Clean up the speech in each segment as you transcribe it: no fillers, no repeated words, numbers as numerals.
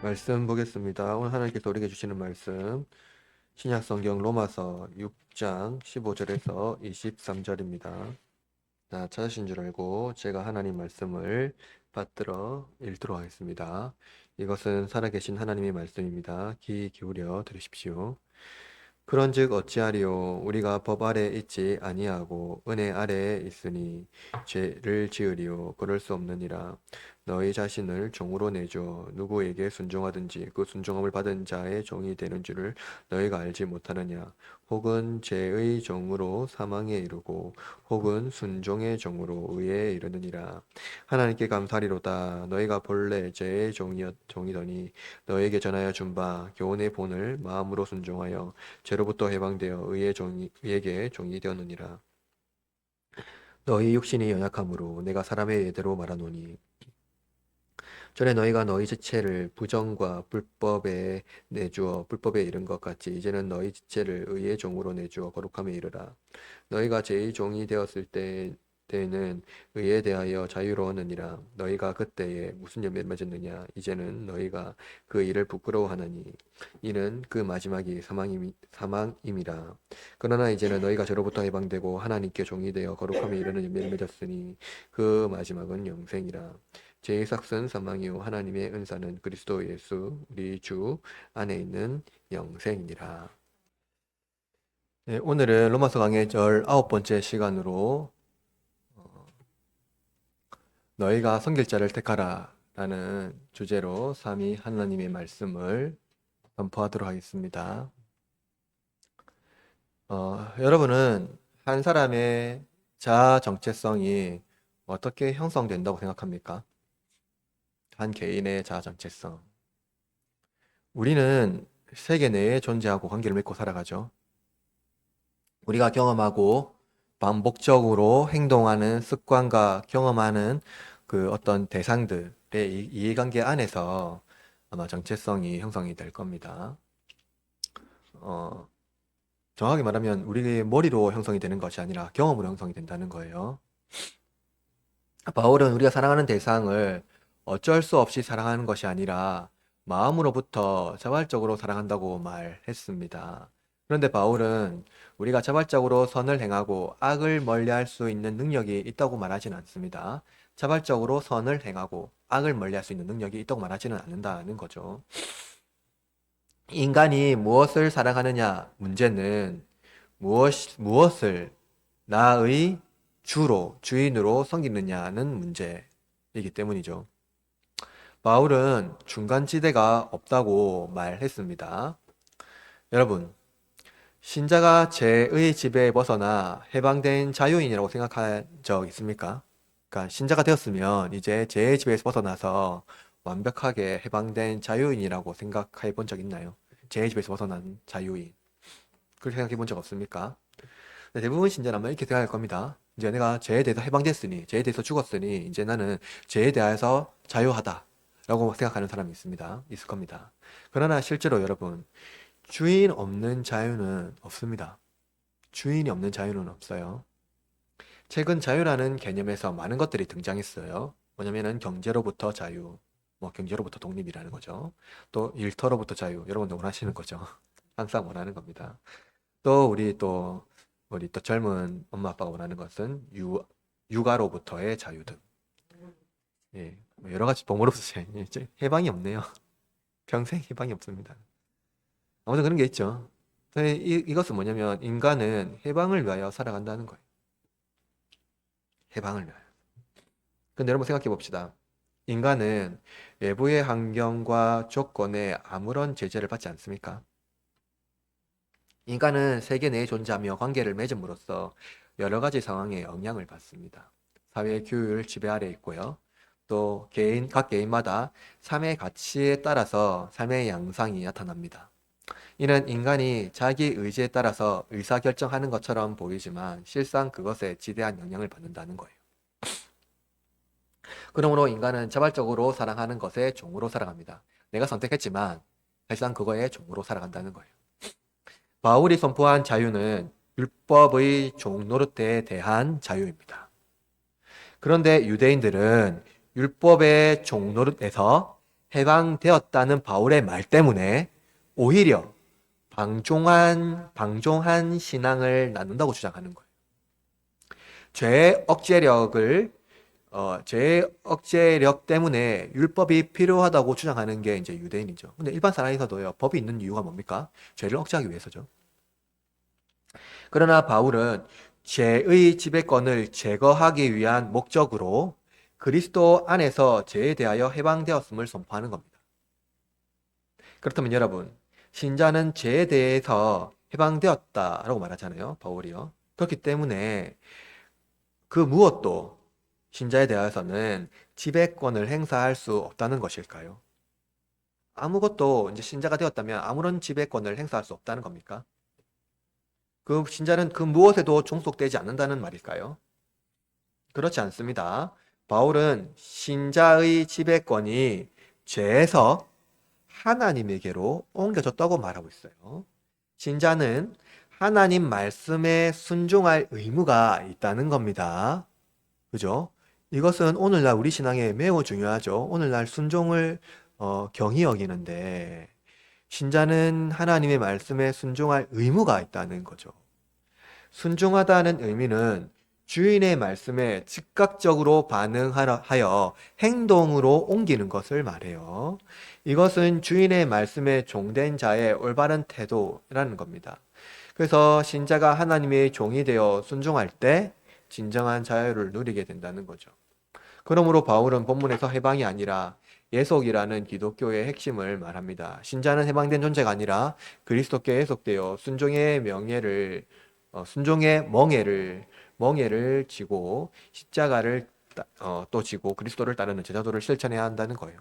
말씀 보겠습니다. 오늘 하나님께서 우리에게 주시는 말씀 신약성경 로마서 6장 15절에서 23절입니다. 찾으신 줄 알고 제가 하나님 말씀을 받들어 읽도록 하겠습니다. 이것은 살아계신 하나님의 말씀입니다. 귀 기울여 들으십시오. 그런즉 어찌하리요 우리가 법 아래 있지 아니하고 은혜 아래에 있으니 죄를 지으리요 그럴 수 없느니라. 너희 자신을 종으로 내줘 누구에게 순종하든지 그 순종함을 받은 자의 종이 되는 줄을 너희가 알지 못하느냐. 혹은 죄의 종으로 사망에 이르고 혹은 순종의 종으로 의에 이르느니라. 하나님께 감사리로다. 너희가 본래 죄의 종이더니 너에게 전하여 준 바 교훈의 본을 마음으로 순종하여 죄로부터 해방되어 의에게 종이 되었느니라. 너희 육신이 연약함으로 내가 사람의 예대로 말하노니 전에 너희가 너희 지체를 부정과 불법에 내주어 불법에 이른 것 같이 이제는 너희 지체를 의의 종으로 내주어 거룩함에 이르라. 너희가 제 종이 되었을 때는 의에 대하여 자유로웠느니라. 너희가 그때에 무슨 열매를 맺었느냐. 이제는 너희가 그 일을 부끄러워하나니 이는 그 마지막이 사망임이라. 그러나 이제는 너희가 저로부터 해방되고 하나님께 종이 되어 거룩함에 이르는 열매를 맺었으니 그 마지막은 영생이라. 제 삭은 사망이요 하나님의 은사는 그리스도 예수 우리 주 안에 있는 영생이니라. 네, 오늘은 로마서 강의 19번째 시간으로 너희가 선길자를 택하라 라는 주제로 삼위 하나님의 말씀을 선포하도록 하겠습니다. 여러분은 한 사람의 자아 정체성이 어떻게 형성된다고 생각합니까? 한 개인의 자아 정체성. 우리는 세계 내에 존재하고 관계를 맺고 살아가죠. 우리가 경험하고 반복적으로 행동하는 습관과 경험하는 그 어떤 대상들의 이해관계 안에서 아마 정체성이 형성이 될 겁니다. 정확히 말하면 우리의 머리로 형성이 되는 것이 아니라 경험으로 형성이 된다는 거예요. 바울은 우리가 사랑하는 대상을 어쩔 수 없이 사랑하는 것이 아니라 마음으로부터 자발적으로 사랑한다고 말했습니다. 그런데 바울은 우리가 자발적으로 선을 행하고 악을 멀리할 수 있는 능력이 있다고 말하지는 않습니다. 자발적으로 선을 행하고 악을 멀리할 수 있는 능력이 있다고 말하지는 않는다는 거죠. 인간이 무엇을 사랑하느냐 문제는 무엇을 나의 주인으로 섬기느냐는 문제이기 때문이죠. 바울은 중간지대가 없다고 말했습니다. 여러분, 신자가 죄의 지배에 벗어나 해방된 자유인이라고 생각한 적 있습니까? 그러니까 신자가 되었으면 이제 죄의 지배에서 벗어나서 완벽하게 해방된 자유인이라고 생각해 본 적 있나요? 죄의 지배에서 벗어난 자유인. 그렇게 생각해 본 적 없습니까? 대부분 신자는 아마 이렇게 생각할 겁니다. 이제 내가 죄에 대해서 해방됐으니, 죄에 대해서 죽었으니, 이제 나는 죄에 대해서 자유하다. 라고 생각하는 사람이 있을 겁니다. 그러나 실제로 여러분, 주인 없는 자유는 없습니다. 주인이 없는 자유는 없어요. 최근 자유라는 개념에서 많은 것들이 등장했어요. 뭐냐면은 경제로부터 자유, 경제로부터 독립이라는 거죠. 또 일터로부터 자유, 여러분도 원하시는 거죠. 항상 원하는 겁니다. 또 우리 또 젊은 엄마 아빠가 원하는 것은 육아로부터의 자유 등. 예, 여러 가지 봉으로서 해방이 없네요. 평생 해방이 없습니다. 아무튼 그런 게 있죠. 이것은 뭐냐면 인간은 해방을 위하여 살아간다는 거예요. 해방을 위하여. 근데 여러분 생각해 봅시다. 인간은 외부의 환경과 조건에 아무런 제재를 받지 않습니까? 인간은 세계 내에 존재하며 관계를 맺음으로써 여러 가지 상황에 영향을 받습니다. 사회 규율 지배 아래 있고요. 또 각 개인마다 삶의 가치에 따라서 삶의 양상이 나타납니다. 이는 인간이 자기 의지에 따라서 의사결정하는 것처럼 보이지만 실상 그것에 지대한 영향을 받는다는 거예요. 그러므로 인간은 자발적으로 사랑하는 것의 종으로 살아갑니다. 내가 선택했지만 사실상 그거의 종으로 살아간다는 거예요. 바울이 선포한 자유는 율법의 종노릇에 대한 자유입니다. 그런데 유대인들은 율법의 종노릇에서 해방되었다는 바울의 말 때문에 오히려 방종한 신앙을 낳는다고 주장하는 거예요. 죄의 억제력 때문에 율법이 필요하다고 주장하는 게 이제 유대인이죠. 근데 일반 사람에서도요, 법이 있는 이유가 뭡니까? 죄를 억제하기 위해서죠. 그러나 바울은 죄의 지배권을 제거하기 위한 목적으로 그리스도 안에서 죄에 대하여 해방되었음을 선포하는 겁니다. 그렇다면 여러분, 신자는 죄에 대해서 해방되었다라고 말하잖아요, 바울이요. 그렇기 때문에 그 무엇도 신자에 대해서는 지배권을 행사할 수 없다는 것일까요? 아무것도 이제 신자가 되었다면 아무런 지배권을 행사할 수 없다는 겁니까? 그 신자는 그 무엇에도 종속되지 않는다는 말일까요? 그렇지 않습니다. 바울은 신자의 지배권이 죄에서 하나님에게로 옮겨졌다고 말하고 있어요. 신자는 하나님 말씀에 순종할 의무가 있다는 겁니다. 그죠? 이것은 오늘날 우리 신앙에 매우 중요하죠. 오늘날 순종을 경히 여기는데 신자는 하나님의 말씀에 순종할 의무가 있다는 거죠. 순종하다는 의미는 주인의 말씀에 즉각적으로 반응하여 행동으로 옮기는 것을 말해요. 이것은 주인의 말씀에 종된 자의 올바른 태도라는 겁니다. 그래서 신자가 하나님의 종이 되어 순종할 때 진정한 자유를 누리게 된다는 거죠. 그러므로 바울은 본문에서 해방이 아니라 예속이라는 기독교의 핵심을 말합니다. 신자는 해방된 존재가 아니라 그리스도께 예속되어 순종의 멍에를 지고 십자가를 또 지고 그리스도를 따르는 제자도를 실천해야 한다는 거예요.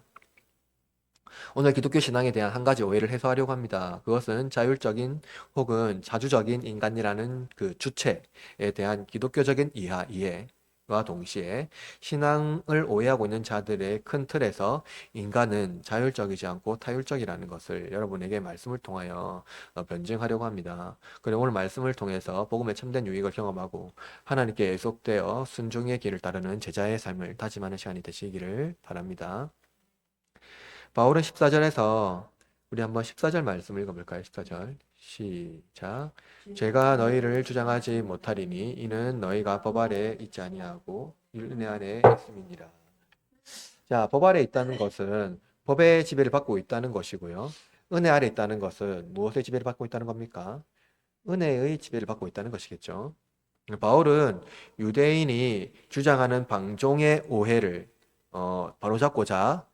오늘 기독교 신앙에 대한 한 가지 오해를 해소하려고 합니다. 그것은 자율적인 혹은 자주적인 인간이라는 그 주체에 대한 기독교적인 이해와 동시에 신앙을 오해하고 있는 자들의 큰 틀에서 인간은 자율적이지 않고 타율적이라는 것을 여러분에게 말씀을 통하여 변증하려고 합니다. 그리고 오늘 말씀을 통해서 복음의 참된 유익을 경험하고 하나님께 예속되어 순종의 길을 따르는 제자의 삶을 다짐하는 시간이 되시기를 바랍니다. 바울은 14절에서 우리 한번 14절 말씀 읽어볼까요? 14절 시작. 제가 너희를 주장하지 못하리니 이는 너희가 법 아래 있지 아니하고 은혜 안에 있음이니라. 자, 법 아래 있다는 것은 법의 지배를 받고 있다는 것이고요. 은혜 아래 있다는 것은 무엇의 지배를 받고 있다는 겁니까? 은혜의 지배를 받고 있다는 것이겠죠. 바울은 유대인이 주장하는 방종의 오해를 바로잡고자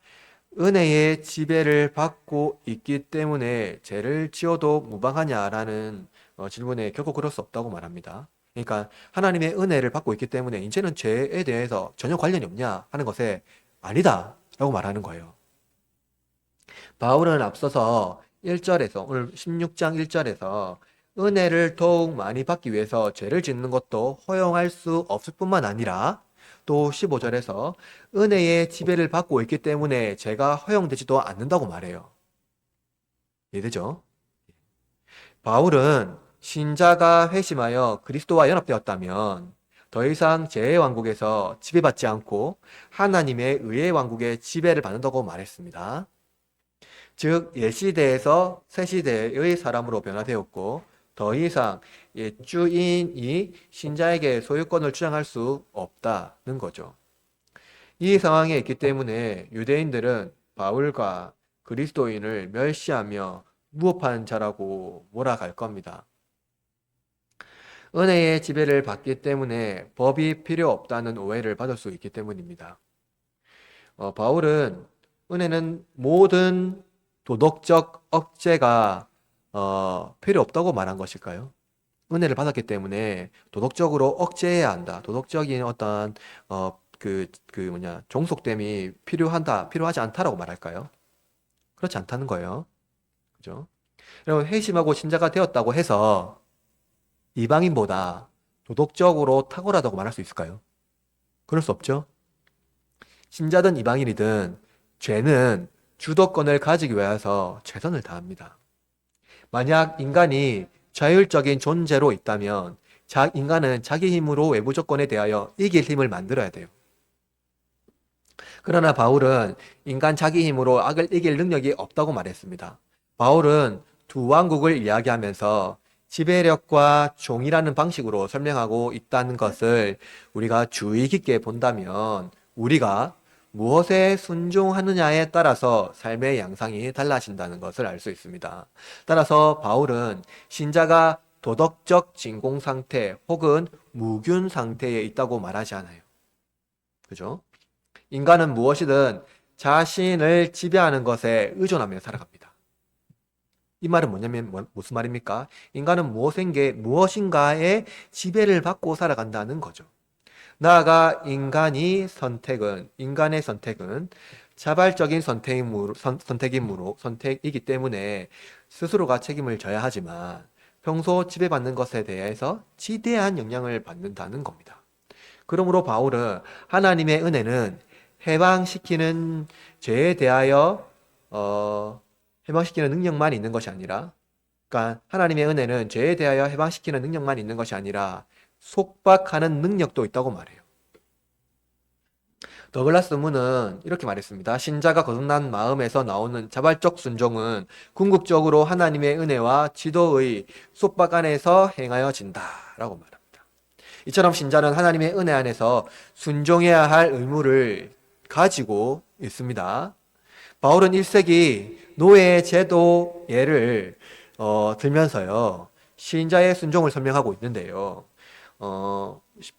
은혜의 지배를 받고 있기 때문에 죄를 지어도 무방하냐라는 질문에 결코 그럴 수 없다고 말합니다. 그러니까 하나님의 은혜를 받고 있기 때문에 이제는 죄에 대해서 전혀 관련이 없냐 하는 것에 아니다 라고 말하는 거예요. 바울은 앞서서 1절에서 오늘 16장 1절에서 은혜를 더욱 많이 받기 위해서 죄를 짓는 것도 허용할 수 없을 뿐만 아니라 또 15절에서 은혜의 지배를 받고 있기 때문에 죄가 허용되지도 않는다고 말해요. 이해되죠? 바울은 신자가 회심하여 그리스도와 연합되었다면 더 이상 죄의 왕국에서 지배받지 않고 하나님의 의의 왕국의 지배를 받는다고 말했습니다. 즉 옛시대에서 새시대의 사람으로 변화되었고 더 이상 옛 주인이 신자에게 소유권을 주장할 수 없다는 거죠. 이 상황에 있기 때문에 유대인들은 바울과 그리스도인을 멸시하며 무업한 자라고 몰아갈 겁니다. 은혜의 지배를 받기 때문에 법이 필요 없다는 오해를 받을 수 있기 때문입니다. 바울은 은혜는 모든 도덕적 억제가 필요 없다고 말한 것일까요? 은혜를 받았기 때문에 도덕적으로 억제해야 한다. 도덕적인 어떤 종속됨이 필요하지 않다라고 말할까요? 그렇지 않다는 거예요. 그죠? 여러분, 회심하고 신자가 되었다고 해서 이방인보다 도덕적으로 탁월하다고 말할 수 있을까요? 그럴 수 없죠. 신자든 이방인이든 죄는 주도권을 가지기 위해서 최선을 다합니다. 만약 인간이 자율적인 존재로 있다면 인간은 자기 힘으로 외부 조건에 대하여 이길 힘을 만들어야 돼요. 그러나 바울은 인간 자기 힘으로 악을 이길 능력이 없다고 말했습니다. 바울은 두 왕국을 이야기하면서 지배력과 종이라는 방식으로 설명하고 있다는 것을 우리가 주의 깊게 본다면 우리가 무엇에 순종하느냐에 따라서 삶의 양상이 달라진다는 것을 알 수 있습니다. 따라서 바울은 신자가 도덕적 진공 상태 혹은 무균 상태에 있다고 말하지 않아요. 그죠? 인간은 무엇이든 자신을 지배하는 것에 의존하며 살아갑니다. 이 말은 뭐냐면 무슨 말입니까? 인간은 무엇인가에 지배를 받고 살아간다는 거죠. 나아가 인간의 선택은 자발적인 선택이기 때문에 스스로가 책임을 져야 하지만 평소 지배받는 것에 대해서 지대한 영향을 받는다는 겁니다. 그러므로 바울은 하나님의 은혜는 해방시키는 죄에 대하여 해방시키는 능력만 있는 것이 아니라, 그러니까 하나님의 은혜는 죄에 대하여 해방시키는 능력만 있는 것이 아니라 속박하는 능력도 있다고 말해요. 더글라스 문은 이렇게 말했습니다. 신자가 거듭난 마음에서 나오는 자발적 순종은 궁극적으로 하나님의 은혜와 지도의 속박 안에서 행하여진다 라고 말합니다. 이처럼 신자는 하나님의 은혜 안에서 순종해야 할 의무를 가지고 있습니다. 바울은 1세기 노예 제도 예를 들면서요. 신자의 순종을 설명하고 있는데요.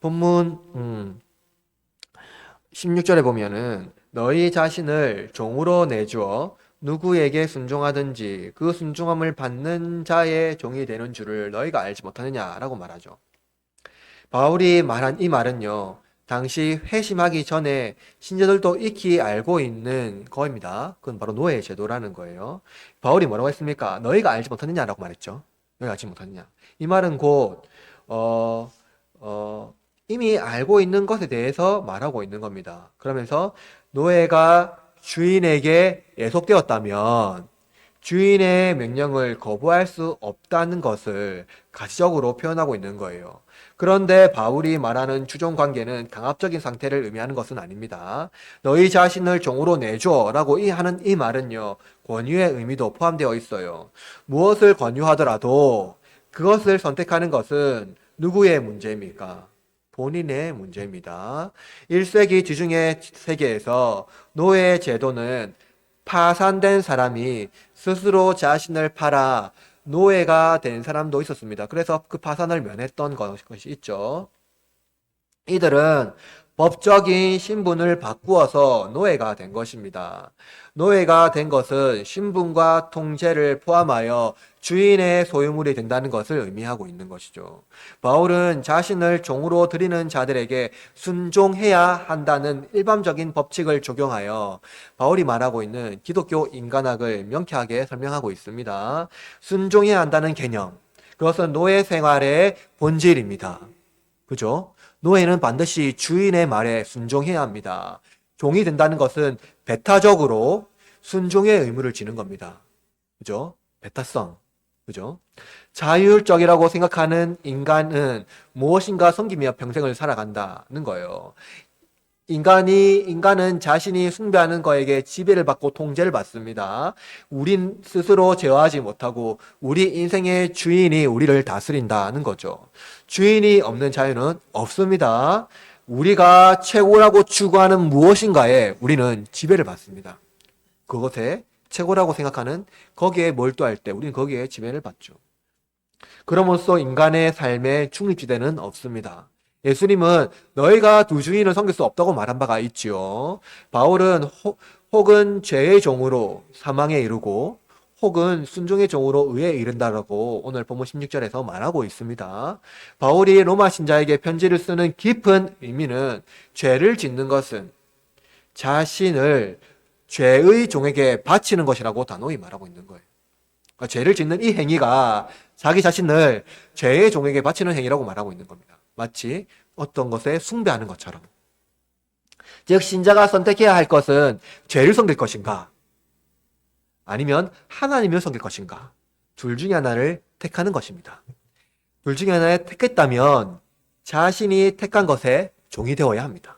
본문 16절에 보면은 너희 자신을 종으로 내주어 누구에게 순종하든지 그 순종함을 받는 자의 종이 되는 줄을 너희가 알지 못하느냐라고 말하죠. 바울이 말한 이 말은요. 당시 회심하기 전에 신자들도 익히 알고 있는 거입니다. 그건 바로 노예 제도라는 거예요. 바울이 뭐라고 했습니까? 너희가 알지 못하느냐라고 말했죠. 너희가 알지 못하느냐. 이 말은 곧 이미 알고 있는 것에 대해서 말하고 있는 겁니다. 그러면서 노예가 주인에게 예속되었다면 주인의 명령을 거부할 수 없다는 것을 가시적으로 표현하고 있는 거예요. 그런데 바울이 말하는 주종 관계는 강압적인 상태를 의미하는 것은 아닙니다. 너희 자신을 종으로 내줘 라고 하는 이 말은요, 권유의 의미도 포함되어 있어요. 무엇을 권유하더라도 그것을 선택하는 것은 누구의 문제입니까? 본인의 문제입니다. 1세기 지중해 세계에서 노예 제도는 파산된 사람이 스스로 자신을 팔아 노예가 된 사람도 있었습니다. 그래서 그 파산을 면했던 것이 있죠. 이들은 법적인 신분을 바꾸어서 노예가 된 것입니다. 노예가 된 것은 신분과 통제를 포함하여 주인의 소유물이 된다는 것을 의미하고 있는 것이죠. 바울은 자신을 종으로 드리는 자들에게 순종해야 한다는 일반적인 법칙을 적용하여 바울이 말하고 있는 기독교 인간학을 명쾌하게 설명하고 있습니다. 순종해야 한다는 개념, 그것은 노예 생활의 본질입니다. 그죠? 노예는 반드시 주인의 말에 순종해야 합니다. 종이 된다는 것은 배타적으로 순종의 의무를 지는 겁니다. 그죠? 배타성. 그죠? 자율적이라고 생각하는 인간은 무엇인가 섬기며 평생을 살아간다는 거예요. 인간은 자신이 숭배하는 거에게 지배를 받고 통제를 받습니다. 우린 스스로 제어하지 못하고 우리 인생의 주인이 우리를 다스린다는 거죠. 주인이 없는 자유는 없습니다. 우리가 최고라고 추구하는 무엇인가에 우리는 지배를 받습니다. 그것에 최고라고 생각하는 거기에 몰두할 때 우리는 거기에 지배를 받죠. 그럼으로써 인간의 삶에 중립지대는 없습니다. 예수님은 너희가 두 주인을 섬길 수 없다고 말한 바가 있지요. 바울은 혹은 죄의 종으로 사망에 이르고 혹은 순종의 종으로 의에 이른다라고 오늘 본문 16절에서 말하고 있습니다. 바울이 로마 신자에게 편지를 쓰는 깊은 의미는 죄를 짓는 것은 자신을 죄의 종에게 바치는 것이라고 단호히 말하고 있는 거예요. 그러니까 죄를 짓는 이 행위가 자기 자신을 죄의 종에게 바치는 행위라고 말하고 있는 겁니다. 마치 어떤 것에 숭배하는 것처럼. 즉 신자가 선택해야 할 것은 죄를 섬길 것인가 아니면 하나님을 섬길 것인가, 둘 중에 하나를 택하는 것입니다. 둘 중에 하나를 택했다면 자신이 택한 것에 종이 되어야 합니다.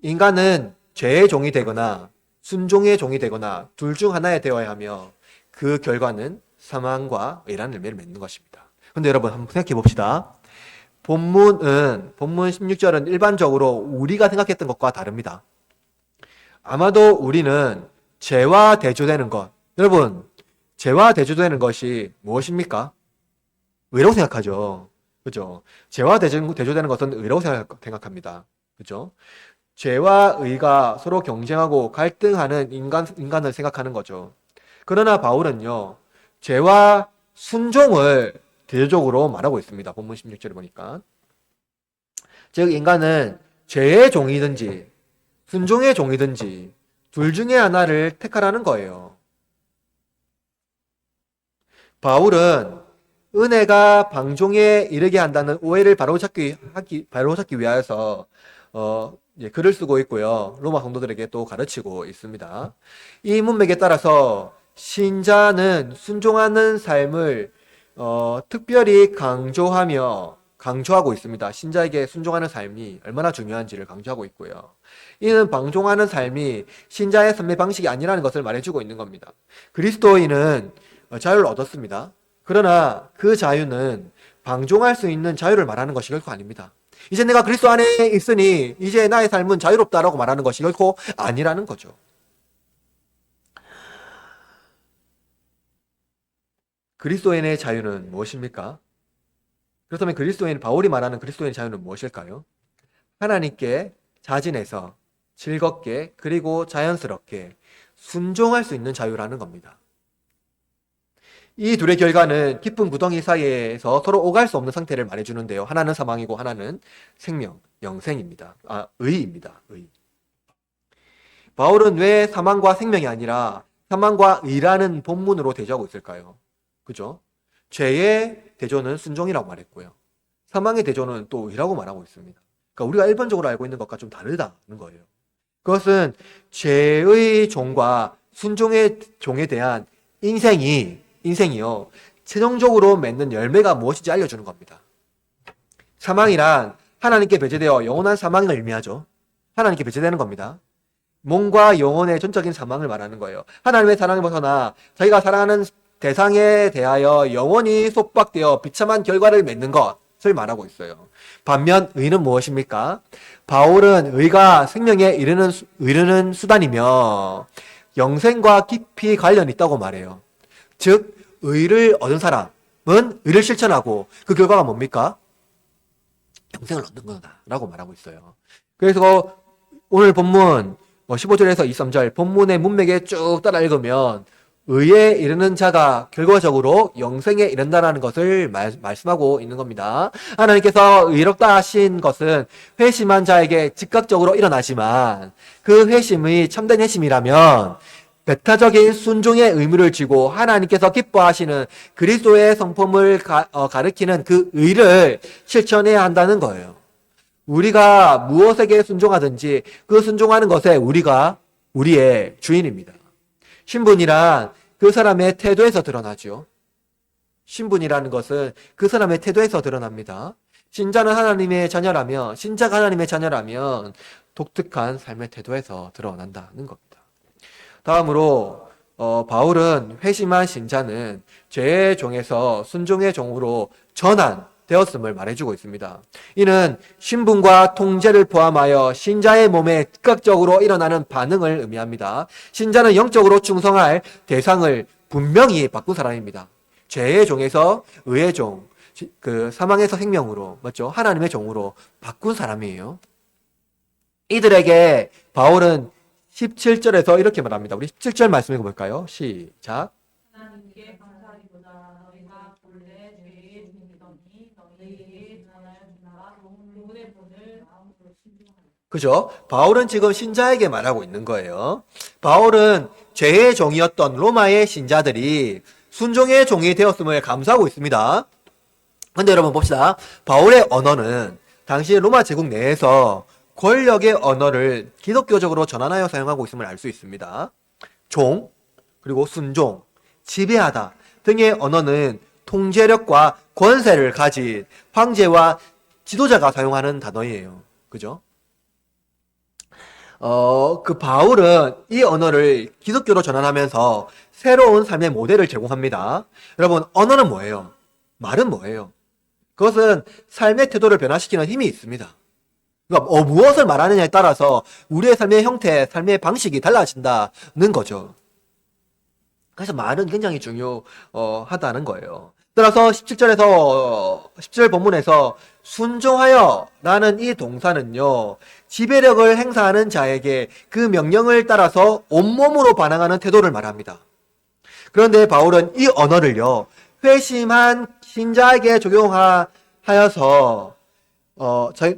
인간은 죄의 종이 되거나 순종의 종이 되거나 둘 중 하나에 되어야 하며 그 결과는 사망과 의라는 열매를 맺는 것입니다. 근데 여러분 한번 생각해 봅시다. 본문 16절은 일반적으로 우리가 생각했던 것과 다릅니다. 아마도 우리는 죄와 대조되는 것, 여러분 죄와 대조되는 것이 무엇입니까? 의라고 생각하죠. 그죠? 죄와 대조되는 것은 의라고 생각합니다. 그죠? 죄와 의가 서로 경쟁하고 갈등하는 인간을 생각하는 거죠. 그러나 바울은요, 죄와 순종을 대조적으로 말하고 있습니다. 본문 16절에 보니까. 즉, 인간은 죄의 종이든지 순종의 종이든지 둘 중에 하나를 택하라는 거예요. 바울은 은혜가 방종에 이르게 한다는 오해를 바로잡기 위하여서 글을 쓰고 있고요. 로마 성도들에게 또 가르치고 있습니다. 이 문맥에 따라서 신자는 순종하는 삶을 특별히 강조하고 있습니다. 신자에게 순종하는 삶이 얼마나 중요한지를 강조하고 있고요. 이는 방종하는 삶이 신자의 삶의 방식이 아니라는 것을 말해주고 있는 겁니다. 그리스도인은 자유를 얻었습니다. 그러나 그 자유는 방종할 수 있는 자유를 말하는 것이 결코 아닙니다. 이제 내가 그리스도 안에 있으니 이제 나의 삶은 자유롭다라고 말하는 것이 결코 아니라는 거죠. 그리스도인의 자유는 무엇입니까? 그렇다면 바울이 말하는 그리스도인의 자유는 무엇일까요? 하나님께 자진해서 즐겁게 그리고 자연스럽게 순종할 수 있는 자유라는 겁니다. 이 둘의 결과는 깊은 구덩이 사이에서 서로 오갈 수 없는 상태를 말해주는데요. 하나는 사망이고 하나는 생명, 영생입니다. 의입니다. 의. 바울은 왜 사망과 생명이 아니라 사망과 의라는 본문으로 대조하고 있을까요? 그죠? 죄의 대조는 순종이라고 말했고요. 사망의 대조는 또 의라고 말하고 있습니다. 그러니까 우리가 일반적으로 알고 있는 것과 좀 다르다는 거예요. 그것은 죄의 종과 순종의 종에 대한 인생이요. 최종적으로 맺는 열매가 무엇인지 알려주는 겁니다. 사망이란 하나님께 배제되어 영원한 사망을 의미하죠. 하나님께 배제되는 겁니다. 몸과 영혼의 전적인 사망을 말하는 거예요. 하나님의 사랑을 벗어나 자기가 사랑하는 대상에 대하여 영원히 속박되어 비참한 결과를 맺는 것을 말하고 있어요. 반면 의는 무엇입니까? 바울은 의가 생명에 이르는 수단이며 영생과 깊이 관련이 있다고 말해요. 즉 의를 얻은 사람은 의를 실천하고 그 결과가 뭡니까? 영생을 얻는 거다라고 말하고 있어요. 그래서 오늘 본문 15절에서 23절 본문의 문맥에 쭉 따라 읽으면 의에 이르는 자가 결과적으로 영생에 이른다라는 것을 말씀하고 있는 겁니다. 하나님께서 의롭다 하신 것은 회심한 자에게 즉각적으로 일어나지만 그 회심이 참된 회심이라면 배타적인 순종의 의무를 지고 하나님께서 기뻐하시는 그리스도의 성품을 가리키는 그 의를 실천해야 한다는 거예요. 우리가 무엇에게 순종하든지 그 순종하는 것에 우리가 우리의 주인입니다. 신분이란 그 사람의 태도에서 드러나죠. 신분이라는 것은 그 사람의 태도에서 드러납니다. 신자가 하나님의 자녀라면 독특한 삶의 태도에서 드러난다는 겁니다. 다음으로 바울은 회심한 신자는 죄의 종에서 순종의 종으로 전환되었음을 말해주고 있습니다. 이는 신분과 통제를 포함하여 신자의 몸에 즉각적으로 일어나는 반응을 의미합니다. 신자는 영적으로 충성할 대상을 분명히 바꾼 사람입니다. 죄의 종에서 의의 종, 사망에서 생명으로, 맞죠? 하나님의 종으로 바꾼 사람이에요. 이들에게 바울은 17절에서 이렇게 말합니다. 우리 17절 말씀 읽어볼까요? 시작. 하나님께 감사하리로다. 너희가 본래 죄의 종이더니 너희에게 전하여 준바 교훈의 본을 마음으로 신중하라. 그죠? 바울은 지금 신자에게 말하고 있는 거예요. 바울은 죄의 종이었던 로마의 신자들이 순종의 종이 되었음을 감사하고 있습니다. 근데 여러분 봅시다. 바울의 언어는 당시 로마 제국 내에서 권력의 언어를 기독교적으로 전환하여 사용하고 있음을 알 수 있습니다. 종, 그리고 순종, 지배하다 등의 언어는 통제력과 권세를 가진 황제와 지도자가 사용하는 단어예요. 그죠? 그 바울은 이 언어를 기독교로 전환하면서 새로운 삶의 모델을 제공합니다. 여러분, 언어는 뭐예요? 말은 뭐예요? 그것은 삶의 태도를 변화시키는 힘이 있습니다. 그러니까 무엇을 말하느냐에 따라서 우리의 삶의 형태, 삶의 방식이 달라진다는 거죠. 그래서 말은 굉장히 중요하다는 거예요. 따라서 17절 본문에서 순종하여라는 이 동사는요, 지배력을 행사하는 자에게 그 명령을 따라서 온몸으로 반항하는 태도를 말합니다. 그런데 바울은 이 언어를요, 회심한 신자에게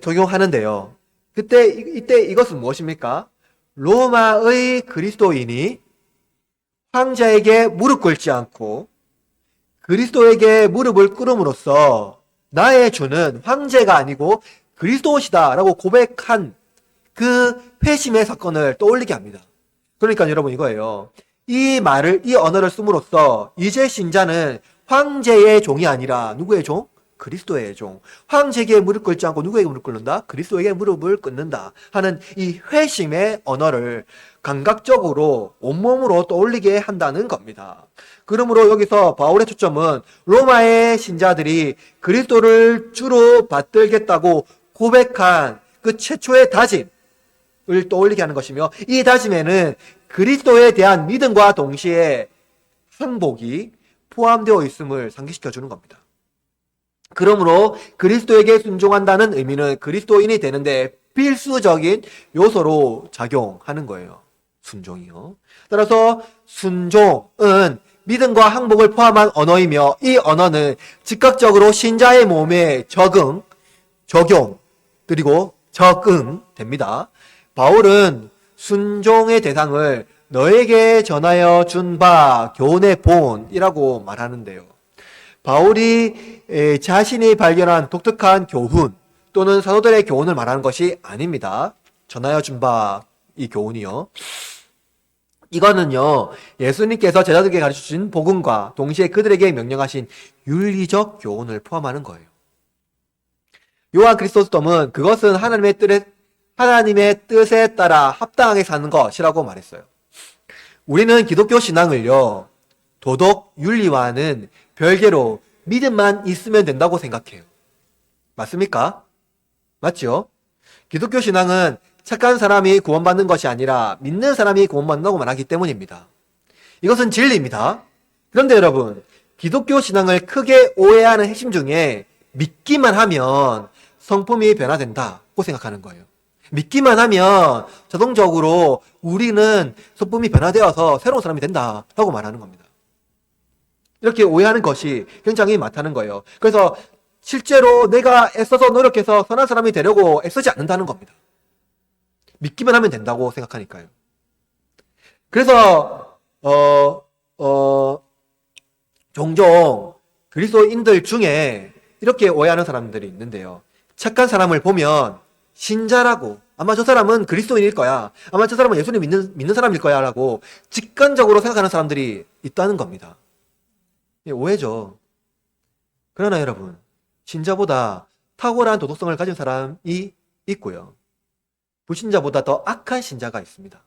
적용하는데요. 이때 이것은 무엇입니까? 로마의 그리스도인이 황제에게 무릎 꿇지 않고 그리스도에게 무릎을 꿇음으로써 나의 주는 황제가 아니고 그리스도시다라고 고백한 그 회심의 사건을 떠올리게 합니다. 그러니까 여러분 이거예요. 이 언어를 씀으로써 이제 신자는 황제의 종이 아니라 누구의 종? 그리스도의 종. 황제에게 무릎 꿇지 않고 누구에게 무릎 꿇는다? 그리스도에게 무릎을 꿇는다 하는 이 회심의 언어를 감각적으로 온몸으로 떠올리게 한다는 겁니다. 그러므로 여기서 바울의 초점은 로마의 신자들이 그리스도를 주로 받들겠다고 고백한 그 최초의 다짐을 떠올리게 하는 것이며, 이 다짐에는 그리스도에 대한 믿음과 동시에 항복이 포함되어 있음을 상기시켜 주는 겁니다. 그러므로 그리스도에게 순종한다는 의미는 그리스도인이 되는데 필수적인 요소로 작용하는 거예요. 순종이요. 따라서 순종은 믿음과 항복을 포함한 언어이며, 이 언어는 즉각적으로 신자의 몸에 적용, 그리고 적응됩니다. 바울은 순종의 대상을 너에게 전하여 준 바 교훈의 본이라고 말하는데요. 바울이 자신이 발견한 독특한 교훈 또는 사도들의 교훈을 말하는 것이 아닙니다. 전하여 준 바 이 교훈이요. 이거는요, 예수님께서 제자들에게 가르쳐주신 복음과 동시에 그들에게 명령하신 윤리적 교훈을 포함하는 거예요. 요한 크리소스톰은 그것은 하나님의 뜻에 따라 합당하게 사는 것이라고 말했어요. 우리는 기독교 신앙을요, 도덕, 윤리와는 별개로 믿음만 있으면 된다고 생각해요. 맞습니까? 맞죠? 기독교 신앙은 착한 사람이 구원받는 것이 아니라 믿는 사람이 구원받는다고 말하기 때문입니다. 이것은 진리입니다. 그런데 여러분, 기독교 신앙을 크게 오해하는 핵심 중에 믿기만 하면 성품이 변화된다고 생각하는 거예요. 믿기만 하면 자동적으로 우리는 성품이 변화되어서 새로운 사람이 된다라고 말하는 겁니다. 이렇게 오해하는 것이 굉장히 많다는 거예요. 그래서 실제로 내가 애써서 노력해서 선한 사람이 되려고 애쓰지 않는다는 겁니다. 믿기만 하면 된다고 생각하니까요. 그래서 종종 그리스도인들 중에 이렇게 오해하는 사람들이 있는데요. 착한 사람을 보면 신자라고, 아마 저 사람은 그리스도인일 거야, 아마 저 사람은 예수님 믿는 사람일 거야 라고 직관적으로 생각하는 사람들이 있다는 겁니다. 오해죠. 그러나 여러분, 신자보다 탁월한 도덕성을 가진 사람이 있고요, 불신자보다 더 악한 신자가 있습니다.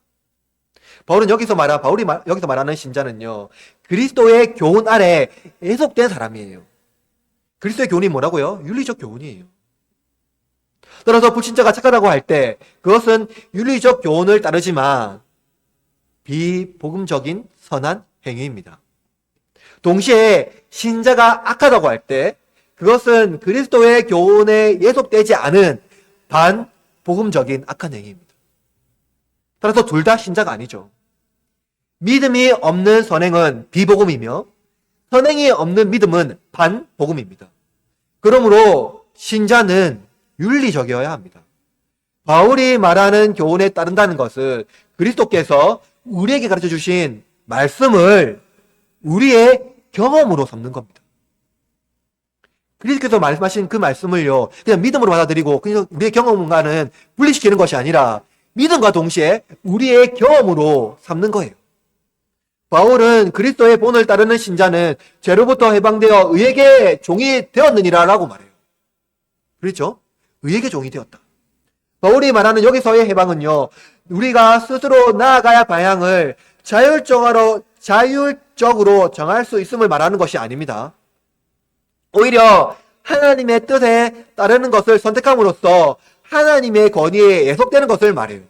바울이 여기서 말하는 신자는요, 그리스도의 교훈 아래 예속된 사람이에요. 그리스도의 교훈이 뭐라고요? 윤리적 교훈이에요. 따라서 불신자가 착하다고 할 때 그것은 윤리적 교훈을 따르지만 비복음적인 선한 행위입니다. 동시에 신자가 악하다고 할 때 그것은 그리스도의 교훈에 예속되지 않은 반복음적인 악한 행위입니다. 따라서 둘 다 신자가 아니죠. 믿음이 없는 선행은 비복음이며 선행이 없는 믿음은 반복음입니다. 그러므로 신자는 윤리적이어야 합니다. 바울이 말하는 교훈에 따른다는 것은 그리스도께서 우리에게 가르쳐 주신 말씀을 우리의 경험으로 삼는 겁니다. 그리스도께서 말씀하신 그 말씀을요, 그냥 믿음으로 받아들이고 그냥 우리의 경험과는 분리시키는 것이 아니라 믿음과 동시에 우리의 경험으로 삼는 거예요. 바울은 그리스도의 본을 따르는 신자는 죄로부터 해방되어 의에게 종이 되었느니라 라고 말해요. 그렇죠? 의에게 종이 되었다. 바울이 말하는 여기서의 해방은요, 우리가 스스로 나아가야 방향을 자율적으로 정할 수 있음을 말하는 것이 아닙니다. 오히려 하나님의 뜻에 따르는 것을 선택함으로써 하나님의 권위에 예속되는 것을 말해요.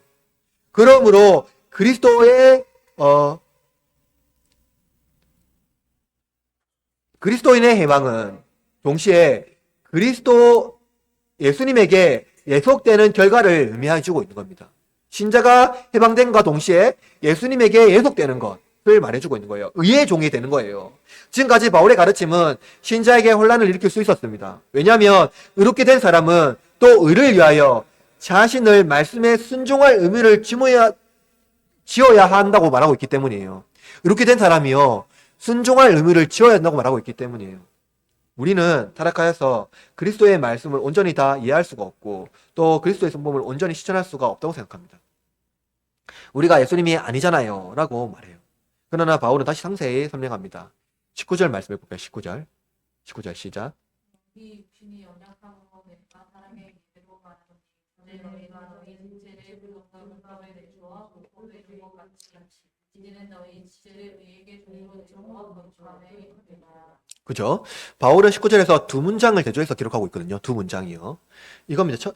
그러므로 그리스도인의 해방은 동시에 예수님에게 예속되는 결과를 의미해주고 있는 겁니다. 신자가 해방됨과 동시에 예수님에게 예속되는 것을 말해주고 있는 거예요. 의의 종이 되는 거예요. 지금까지 바울의 가르침은 신자에게 혼란을 일으킬 수 있었습니다. 왜냐하면 의롭게 된 사람은 또 의를 위하여 자신을 말씀에 순종할 의무를 지어야 한다고 말하고 있기 때문이에요. 이렇게 된 사람이요, 순종할 의무를 지어야 한다고 말하고 있기 때문이에요. 우리는 타락하여서 그리스도의 말씀을 온전히 다 이해할 수가 없고 또 그리스도의 성품을 온전히 실천할 수가 없다고 생각합니다. 우리가 예수님이 아니잖아요 라고 말해요. 그러나 바울은 다시 상세히 설명합니다. 19절 말씀해 볼까요? 19절 시작. 이 육신이 연약함으로 내가 사람의 이대로 말하노니 이제 너희가 너희 지체를 불법에 내주어 불법에 준 것 같이 이제는 너희 지체를 의에게 종으로 내주어 거룩함에 이르라. 그죠? 바울은 19절에서 두 문장을 대조해서 기록하고 있거든요. 두 문장이요. 이겁니다.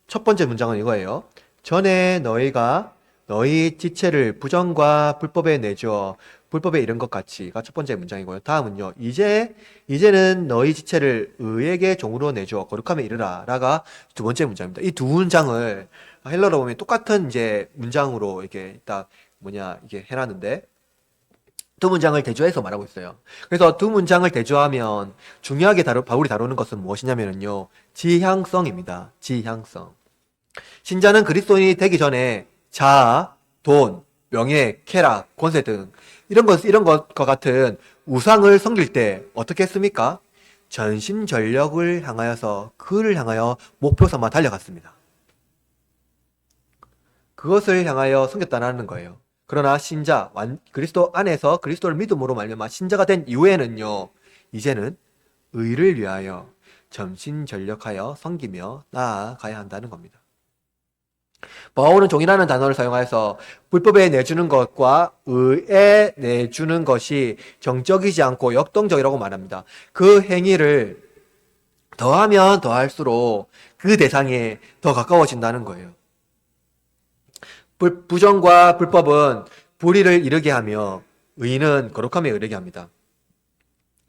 첫 번째 문장은 이거예요. 전에 너희가 너희 지체를 부정과 불법에 내주어 불법에 이른 것 같이가 첫 번째 문장이고요. 다음은요. 이제는 너희 지체를 의에게 종으로 내주어 거룩함에 이르라 라가 두 번째 문장입니다. 이 두 문장을 헬러로 보면 똑같은 이제 문장으로 이렇게 딱 이게 해놨는데 두 문장을 대조해서 말하고 있어요. 그래서 두 문장을 대조하면 중요하게 바울이 다루는 것은 무엇이냐면요. 지향성입니다. 지향성. 신자는 그리스도인이 되기 전에 자아, 돈, 명예, 쾌락, 권세 등 이런 것과 같은 우상을 섬길 때 어떻게 했습니까? 전심전력을 향하여서 그를 향하여 목표 삼아 달려갔습니다. 그것을 향하여 섬겼다는 거예요. 그러나 신자, 그리스도 안에서 그리스도를 믿음으로 말미암아 신자가 된 이후에는요, 이제는 의를 위하여 전심전력하여 섬기며 나아가야 한다는 겁니다. 바울은 종이라는 단어를 사용하여서 불법에 내주는 것과 의에 내주는 것이 정적이지 않고 역동적이라고 말합니다. 그 행위를 더하면 더할수록 그 대상에 더 가까워진다는 거예요. 부정과 불법은 불의를 이르게 하며 의는 거룩함에 이르게 합니다.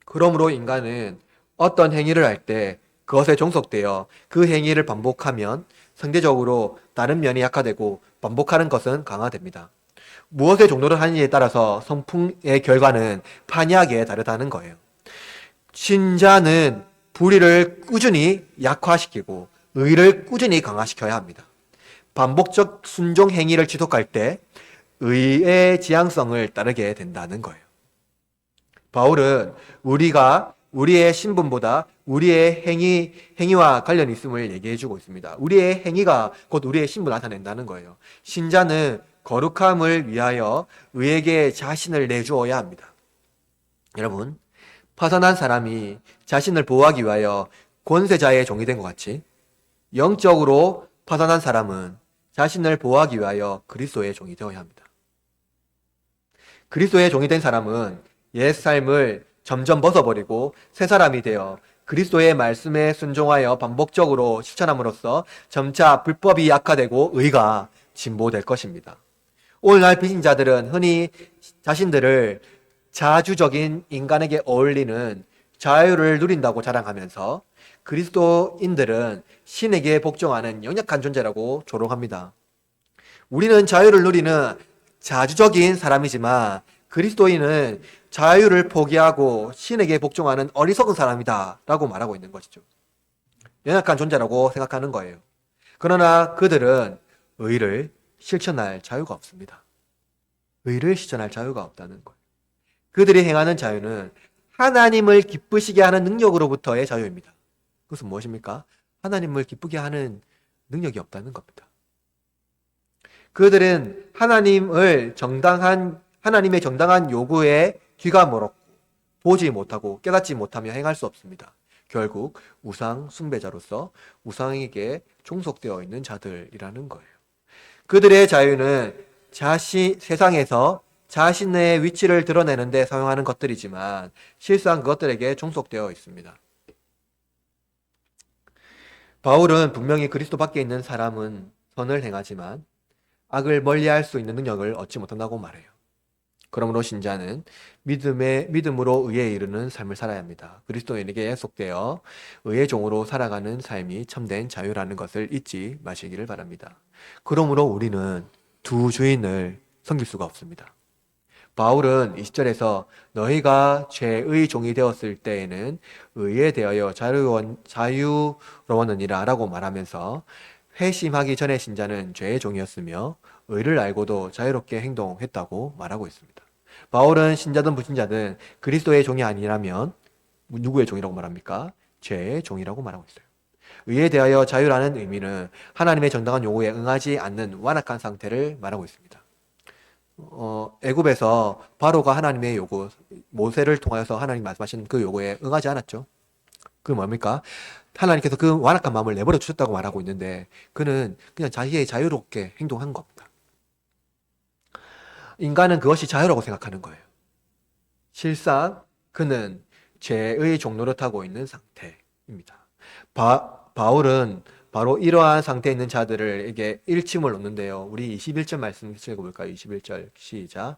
그러므로 인간은 어떤 행위를 할 때 그것에 종속되어 그 행위를 반복하면 상대적으로 다른 면이 약화되고 반복하는 것은 강화됩니다. 무엇의 종로를 하느냐에 따라서 성품의 결과는 판이하게 다르다는 거예요. 신자는 불의를 꾸준히 약화시키고 의를 꾸준히 강화시켜야 합니다. 반복적 순종 행위를 지속할 때 의의 지향성을 따르게 된다는 거예요. 바울은 우리가 우리의 신분보다 우리의 행위와 관련이 있음을 얘기해주고 있습니다. 우리의 행위가 곧 우리의 신분을 나타낸다는 거예요. 신자는 거룩함을 위하여 의에게 자신을 내주어야 합니다. 여러분, 파선한 사람이 자신을 보호하기 위하여 권세자의 종이 된 것 같이 영적으로 파선한 사람은 자신을 보호하기 위하여 그리스도의 종이 되어야 합니다. 그리스도의 종이 된 사람은 옛 삶을 점점 벗어버리고 새 사람이 되어 그리스도의 말씀에 순종하여 반복적으로 실천함으로써 점차 불법이 약화되고 의가 진보될 것입니다. 오늘날 비신자들은 흔히 자신들을 자주적인 인간에게 어울리는 자유를 누린다고 자랑하면서 그리스도인들은 신에게 복종하는 연약한 존재라고 조롱합니다. 우리는 자유를 누리는 자주적인 사람이지만 그리스도인은 자유를 포기하고 신에게 복종하는 어리석은 사람이다 라고 말하고 있는 것이죠. 연약한 존재라고 생각하는 거예요. 그러나 그들은 의를 실천할 자유가 없습니다. 의를 실천할 자유가 없다는 거예요. 그들이 행하는 자유는 하나님을 기쁘시게 하는 능력으로부터의 자유입니다. 그것은 무엇입니까? 하나님을 기쁘게 하는 능력이 없다는 겁니다. 그들은 하나님의 정당한 요구에 귀가 멀었고 보지 못하고 깨닫지 못하며 행할 수 없습니다. 결국 우상 숭배자로서 우상에게 종속되어 있는 자들이라는 거예요. 그들의 자유는 세상에서 자신의 위치를 드러내는 데 사용하는 것들이지만 실상 그것들에게 종속되어 있습니다. 바울은 분명히 그리스도 밖에 있는 사람은 선을 행하지만 악을 멀리할 수 있는 능력을 얻지 못한다고 말해요. 그러므로 신자는 믿음으로 의에 이르는 삶을 살아야 합니다. 그리스도인에게 속되어 의의 종으로 살아가는 삶이 참된 자유라는 것을 잊지 마시기를 바랍니다. 그러므로 우리는 두 주인을 섬길 수가 없습니다. 바울은 20절에서 너희가 죄의 종이 되었을 때에는 의에 대하여 자유로웠느니라 라고 말하면서 회심하기 전의 신자는 죄의 종이었으며 의를 알고도 자유롭게 행동했다고 말하고 있습니다. 바울은 신자든 불신자든 그리스도의 종이 아니라면 누구의 종이라고 말합니까? 죄의 종이라고 말하고 있어요. 의에 대하여 자유라는 의미는 하나님의 정당한 요구에 응하지 않는 완악한 상태를 말하고 있습니다. 애굽에서 바로가 하나님의 요구, 모세를 통하여서 하나님 말씀하신 그 요구에 응하지 않았죠. 그 뭡니까? 하나님께서 그 완악한 마음을 내버려 주셨다고 말하고 있는데 그는 그냥 자기의 자유롭게 행동한 겁니다. 인간은 그것이 자유라고 생각하는 거예요. 실상 그는 죄의 종노릇하고 있는 상태입니다. 바울은 바로 이러한 상태에 있는 자들에게 일침을 놓는데요. 우리 21절 말씀 읽어볼까요? 21절 시작.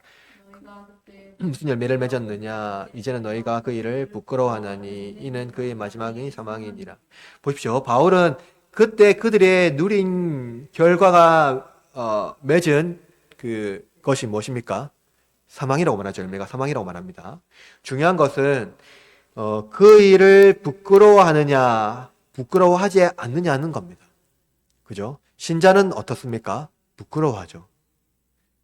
너희가 그때 무슨 열매를 맺었느냐? 이제는 너희가 그 일을 부끄러워하나니 이는 그의 마지막이 사망이니라. 보십시오. 바울은 그때 그들의 누린 결과가 맺은 그것이 무엇입니까? 사망이라고 말하죠. 열매가 사망이라고 말합니다. 중요한 것은 그 일을 부끄러워하지 않느냐는 겁니다. 그죠? 신자는 어떻습니까? 부끄러워하죠.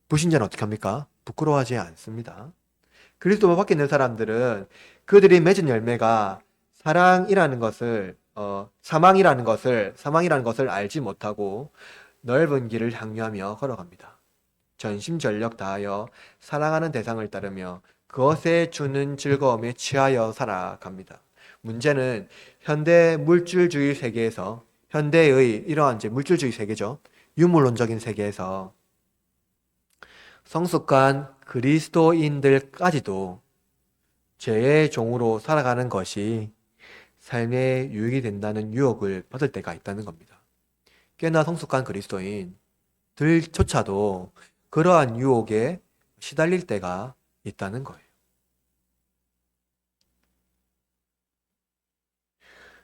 불신자는 어떻게 합니까? 부끄러워하지 않습니다. 그리스도 밖에 있는 사람들은 그들이 맺은 열매가 사망이라는 것을 알지 못하고 넓은 길을 향유하며 걸어갑니다. 전심전력 다하여 사랑하는 대상을 따르며 그것에 주는 즐거움에 취하여 살아갑니다. 문제는 현대 물질주의 세계에서 현대의 이러한 물질주의 세계죠. 유물론적인 세계에서 성숙한 그리스도인들까지도 죄의 종으로 살아가는 것이 삶에 유익이 된다는 유혹을 받을 때가 있다는 겁니다. 꽤나 성숙한 그리스도인들조차도 그러한 유혹에 시달릴 때가 있다는 거예요.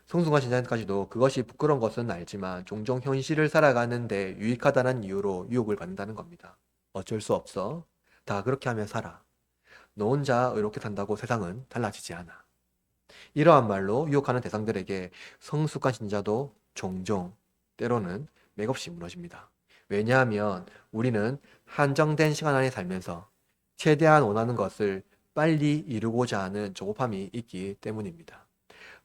성숙한 신자까지도 그것이 부끄러운 것은 알지만 종종 현실을 살아가는데 유익하다는 이유로 유혹을 받는다는 겁니다. 어쩔 수 없어. 다 그렇게 하며 살아. 너 혼자 의롭게 산다고 세상은 달라지지 않아. 이러한 말로 유혹하는 대상들에게 성숙한 신자도 종종 때로는 맥없이 무너집니다. 왜냐하면 우리는 한정된 시간 안에 살면서 최대한 원하는 것을 빨리 이루고자 하는 조급함이 있기 때문입니다.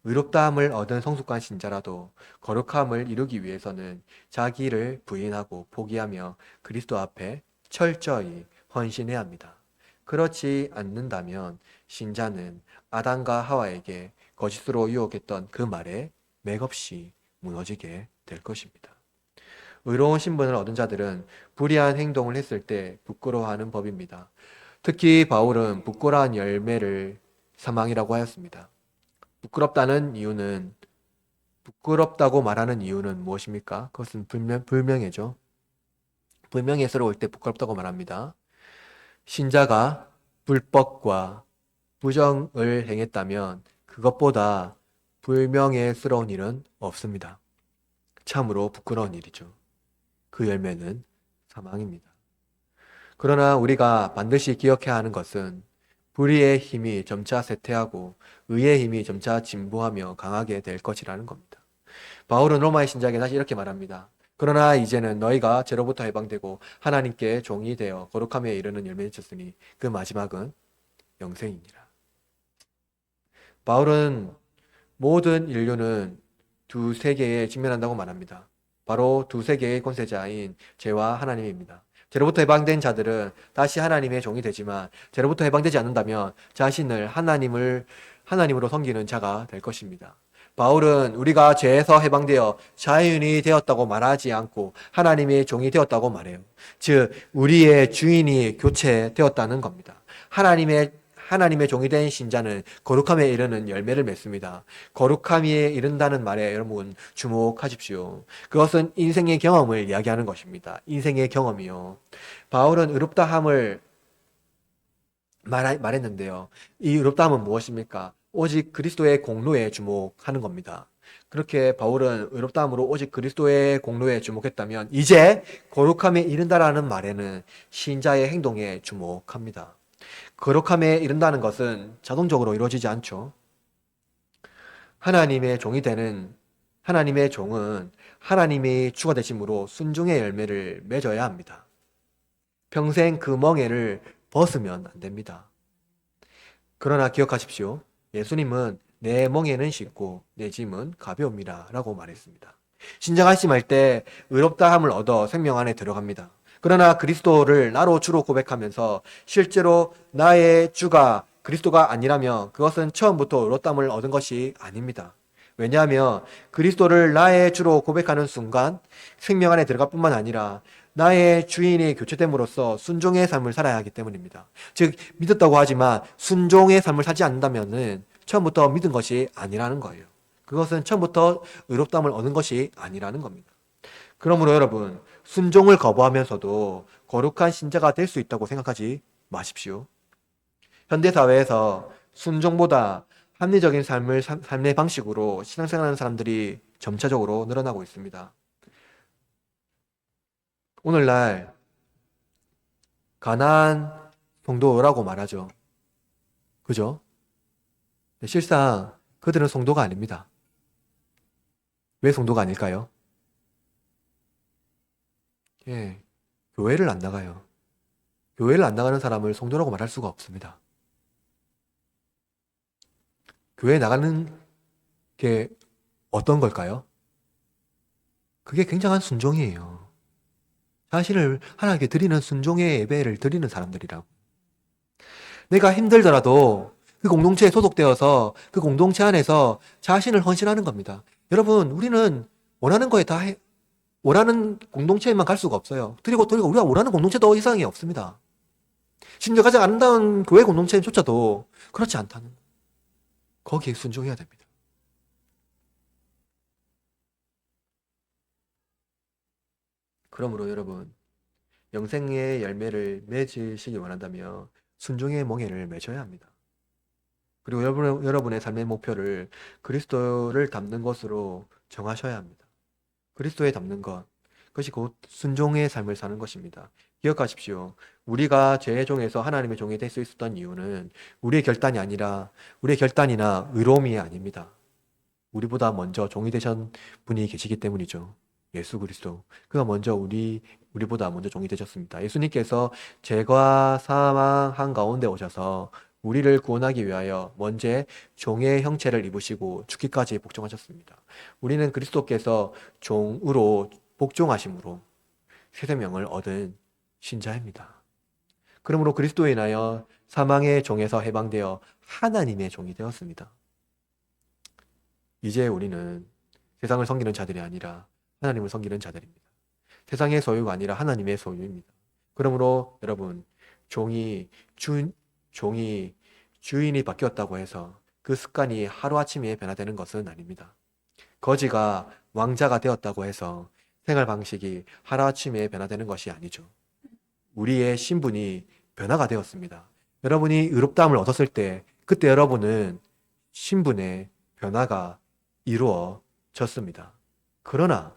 의롭다함을 얻은 성숙한 신자라도 거룩함을 이루기 위해서는 자기를 부인하고 포기하며 그리스도 앞에 철저히 헌신해야 합니다. 그렇지 않는다면 신자는 아담과 하와에게 거짓으로 유혹했던 그 말에 맥없이 무너지게 될 것입니다. 의로운 신분을 얻은 자들은 불의한 행동을 했을 때 부끄러워하는 법입니다. 특히 바울은 부끄러운 열매를 사망이라고 하였습니다. 부끄럽다고 말하는 이유는 무엇입니까? 그것은 불명예죠. 불명예스러울 때 부끄럽다고 말합니다. 신자가 불법과 부정을 행했다면 그것보다 불명예스러운 일은 없습니다. 참으로 부끄러운 일이죠. 그 열매는 사망입니다. 그러나 우리가 반드시 기억해야 하는 것은 불의의 힘이 점차 쇠퇴하고 의의 힘이 점차 진보하며 강하게 될 것이라는 겁니다. 바울은 로마의 신자에게 다시 이렇게 말합니다. 그러나 이제는 너희가 죄로부터 해방되고 하나님께 종이 되어 거룩함에 이르는 열매를 맺었으니 그 마지막은 영생이니라. 바울은 모든 인류는 두 세계에 직면한다고 말합니다. 바로 두 세계의 권세자인 죄와 하나님입니다. 죄로부터 해방된 자들은 다시 하나님의 종이 되지만 죄로부터 해방되지 않는다면 자신을 하나님으로 섬기는 자가 될 것입니다. 바울은 우리가 죄에서 해방되어 자유인이 되었다고 말하지 않고 하나님의 종이 되었다고 말해요. 즉, 우리의 주인이 교체되었다는 겁니다. 하나님의 종이 된 신자는 거룩함에 이르는 열매를 맺습니다. 거룩함에 이른다는 말에 여러분 주목하십시오. 그것은 인생의 경험을 이야기하는 것입니다. 인생의 경험이요. 바울은 의롭다함을 말했는데요. 이 의롭다함은 무엇입니까? 오직 그리스도의 공로에 주목하는 겁니다. 그렇게 바울은 의롭다함으로 오직 그리스도의 공로에 주목했다면 이제 거룩함에 이른다라는 말에는 신자의 행동에 주목합니다. 거룩함에 이른다는 것은 자동적으로 이루어지지 않죠. 하나님의 종이 되는 하나님의 종은 하나님이 주가 되심으로 순종의 열매를 맺어야 합니다. 평생 그 멍에를 벗으면 안 됩니다. 그러나 기억하십시오. 예수님은 내 멍에는 쉽고 내 짐은 가벼움이라 라고 말했습니다. 신자가 심할 때 의롭다함을 얻어 생명 안에 들어갑니다. 그러나 그리스도를 나로 주로 고백하면서 실제로 나의 주가 그리스도가 아니라면 그것은 처음부터 의롭다함을 얻은 것이 아닙니다. 왜냐하면 그리스도를 나의 주로 고백하는 순간 생명 안에 들어갈 뿐만 아니라 나의 주인이 교체됨으로써 순종의 삶을 살아야 하기 때문입니다. 즉 믿었다고 하지만 순종의 삶을 살지 않는다면 처음부터 믿은 것이 아니라는 거예요. 그것은 처음부터 의롭다함을 얻은 것이 아니라는 겁니다. 그러므로 여러분, 순종을 거부하면서도 거룩한 신자가 될 수 있다고 생각하지 마십시오. 현대사회에서 순종보다 합리적인 삶의 방식으로 신앙생활하는 사람들이 점차적으로 늘어나고 있습니다. 오늘날 가난한 성도라고 말하죠. 그죠? 실상 그들은 성도가 아닙니다. 왜 성도가 아닐까요? 예, 교회를 안 나가요. 교회를 안 나가는 사람을 성도라고 말할 수가 없습니다. 교회 나가는 게 어떤 걸까요? 그게 굉장한 순종이에요. 자신을 하나님께 드리는 순종의 예배를 드리는 사람들이라고. 내가 힘들더라도 그 공동체에 소속되어서 그 공동체 안에서 자신을 헌신하는 겁니다. 여러분, 우리는 원하는 거에 다 원하는 공동체에만 갈 수가 없어요. 그리고 우리가 원하는 공동체도 이상이 없습니다. 심지어 가장 아름다운 교회 공동체조차도 그렇지 않다는 거기에 순종해야 됩니다. 그러므로 여러분, 영생의 열매를 맺으시기 원한다면 순종의 멍에를 맺어야 합니다. 그리고 여러분의 삶의 목표를 그리스도를 닮는 것으로 정하셔야 합니다. 그리스도에 닮는 것, 그것이 곧 순종의 삶을 사는 것입니다. 기억하십시오. 우리가 죄의 종에서 하나님의 종이 될 수 있었던 이유는 우리의 결단이 아니라 우리의 결단이나 의로움이 아닙니다. 우리보다 먼저 종이 되신 분이 계시기 때문이죠. 예수 그리스도. 그가 먼저 우리보다 먼저 종이 되셨습니다. 예수님께서 죄과 사망 가운데 오셔서 우리를 구원하기 위하여 먼저 종의 형체를 입으시고 죽기까지 복종하셨습니다. 우리는 그리스도께서 종으로 복종하심으로 새 생명을 얻은 신자입니다. 그러므로 그리스도에 인하여 사망의 종에서 해방되어 하나님의 종이 되었습니다. 이제 우리는 세상을 섬기는 자들이 아니라 하나님을 섬기는 자들입니다. 세상의 소유가 아니라 하나님의 소유입니다. 그러므로 여러분, 종이 주인이 바뀌었다고 해서 그 습관이 하루아침에 변화되는 것은 아닙니다. 거지가 왕자가 되었다고 해서 생활 방식이 하루아침에 변화되는 것이 아니죠. 우리의 신분이 변화가 되었습니다. 여러분이 의롭다함을 얻었을 때 그때 여러분은 신분의 변화가 이루어졌습니다. 그러나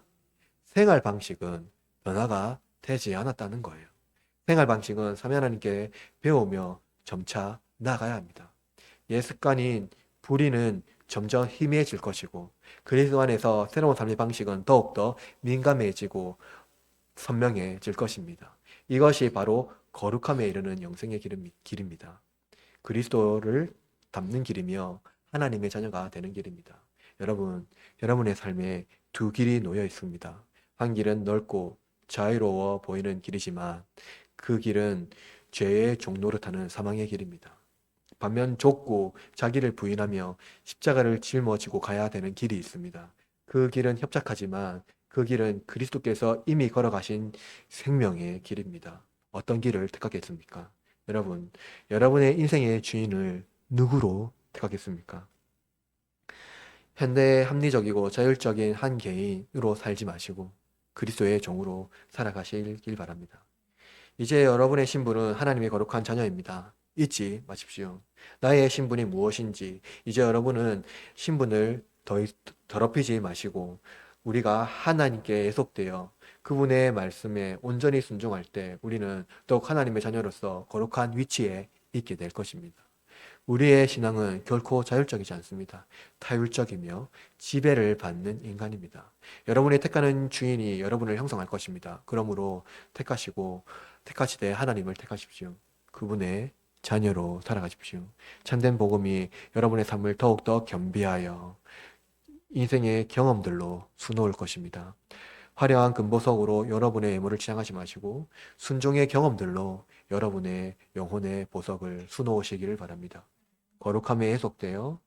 생활 방식은 변화가 되지 않았다는 거예요. 생활 방식은 삼위 하나님께 배우며 점차 나아가야 합니다. 옛 습관인 불의는 점점 희미해질 것이고 그리스도 안에서 새로운 삶의 방식은 더욱더 민감해지고 선명해질 것입니다. 이것이 바로 거룩함에 이르는 영생의 길입니다. 그리스도를 닮는 길이며 하나님의 자녀가 되는 길입니다. 여러분의 삶에 두 길이 놓여 있습니다. 한 길은 넓고 자유로워 보이는 길이지만 그 길은 죄의 종노릇하는 사망의 길입니다. 반면 좁고 자기를 부인하며 십자가를 짊어지고 가야 되는 길이 있습니다. 그 길은 협착하지만 그 길은 그리스도께서 이미 걸어가신 생명의 길입니다. 어떤 길을 택하겠습니까? 여러분, 여러분의 인생의 주인을 누구로 택하겠습니까? 현대 합리적이고 자율적인 한 개인으로 살지 마시고 그리스도의 종으로 살아가시길 바랍니다. 이제 여러분의 신분은 하나님의 거룩한 자녀입니다. 잊지 마십시오. 나의 신분이 무엇인지 이제 여러분은 신분을 더럽히지 마시고 우리가 하나님께 예속되어 그분의 말씀에 온전히 순종할 때 우리는 더욱 하나님의 자녀로서 거룩한 위치에 있게 될 것입니다. 우리의 신앙은 결코 자율적이지 않습니다. 타율적이며 지배를 받는 인간입니다. 여러분이 택하는 주인이 여러분을 형성할 것입니다. 그러므로 택하시되 하나님을 택하십시오. 그분의 자녀로 살아가십시오. 참된 복음이 여러분의 삶을 더욱더 겸비하여 인생의 경험들로 수놓을 것입니다. 화려한 금보석으로 여러분의 예물을 치장하지 마시고 순종의 경험들로 여러분의 영혼의 보석을 수놓으시기를 바랍니다. 거룩함에 해석되어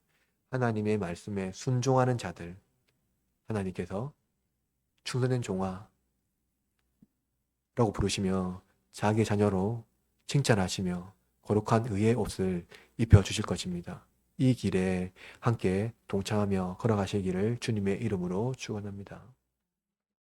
하나님의 말씀에 순종하는 자들, 하나님께서 충성된 종아라고 부르시며 자기 자녀로 칭찬하시며 거룩한 의의 옷을 입혀주실 것입니다. 이 길에 함께 동참하며 걸어가시기를 주님의 이름으로 축원합니다.